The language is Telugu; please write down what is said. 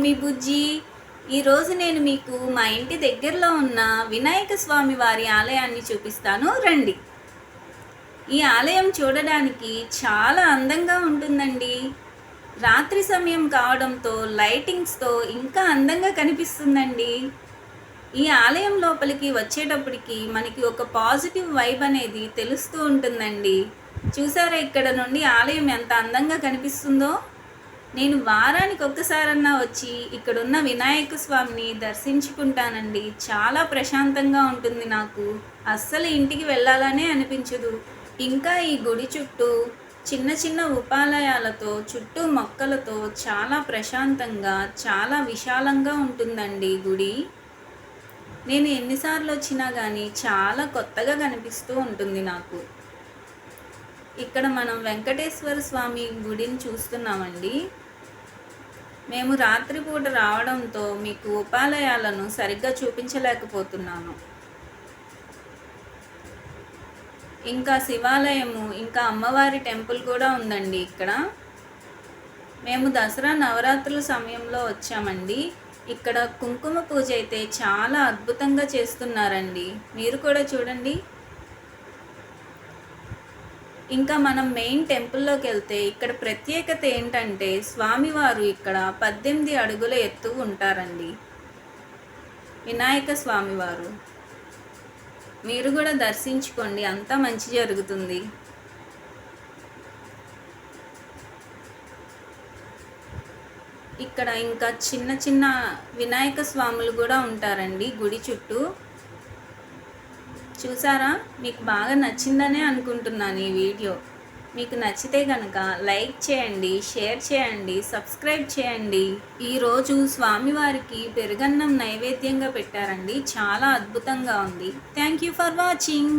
మీ బుజ్జి. ఈరోజు నేను మీకు మా ఇంటి దగ్గరలో ఉన్న వినాయక స్వామి వారి ఆలయాన్ని చూపిస్తాను రండి. ఈ ఆలయం చూడడానికి చాలా అందంగా ఉంటుందండి. రాత్రి సమయం కావడంతో లైటింగ్స్తో ఇంకా అందంగా కనిపిస్తుందండి. ఈ ఆలయం లోపలికి వచ్చేటప్పటికి మనకి ఒక పాజిటివ్ వైబ్ అనేది తెలుస్తూ ఉంటుందండి. చూసారా ఇక్కడ నుండి ఆలయం ఎంత అందంగా కనిపిస్తుందో. నేను వారానికి ఒక్కసారన్నా వచ్చి ఇక్కడున్న వినాయక స్వామిని దర్శించుకుంటానండి. చాలా ప్రశాంతంగా ఉంటుంది నాకు. అస్సలు ఇంటికి వెళ్ళాలనే అనిపించదు. ఇంకా ఈ గుడి చుట్టూ చిన్న చిన్న ఉపాలయాలతో చుట్టూ మొక్కలతో చాలా ప్రశాంతంగా చాలా విశాలంగా ఉంటుందండి గుడి. నేను ఎన్నిసార్లు వచ్చినా కానీ చాలా కొత్తగా కనిపిస్తూ ఉంటుంది నాకు. ఇక్కడ మనం వెంకటేశ్వర స్వామి గుడిని చూస్తున్నామండి. మేము రాత్రిపూట రావడంతో మీకు ఉపాలయాలను సరిగ్గా చూపించలేకపోతున్నాను. ఇంకా శివాలయము ఇంకా అమ్మవారి టెంపుల్ కూడా ఉందండి ఇక్కడ. మేము దసరా నవరాత్రుల సమయంలో వచ్చామండి. ఇక్కడ కుంకుమ పూజ అయితే చాలా అద్భుతంగా చేస్తున్నారండి. మీరు కూడా చూడండి. ఇంకా మనం మెయిన్ టెంపుల్లోకి వెళ్తే ఇక్కడ ప్రత్యేకత ఏంటంటే స్వామివారు ఇక్కడ 18 అడుగుల ఎత్తు ఉంటారండి. వినాయక స్వామివారు మీరు కూడా దర్శించుకోండి, అంతా మంచి జరుగుతుంది. ఇక్కడ ఇంకా చిన్న చిన్న వినాయక స్వాములు కూడా ఉంటారండి గుడి చుట్టూ. చూసారా, మీకు బాగా నచ్చిందనే అనుకుంటున్నాను ఈ వీడియో. మీకు నచ్చితే కనుక లైక్ చేయండి, షేర్ చేయండి, సబ్స్క్రైబ్ చేయండి. ఈరోజు స్వామివారికి పెరుగన్నం నైవేద్యంగా పెట్టారండి. చాలా అద్భుతంగా ఉంది. Thank you for watching.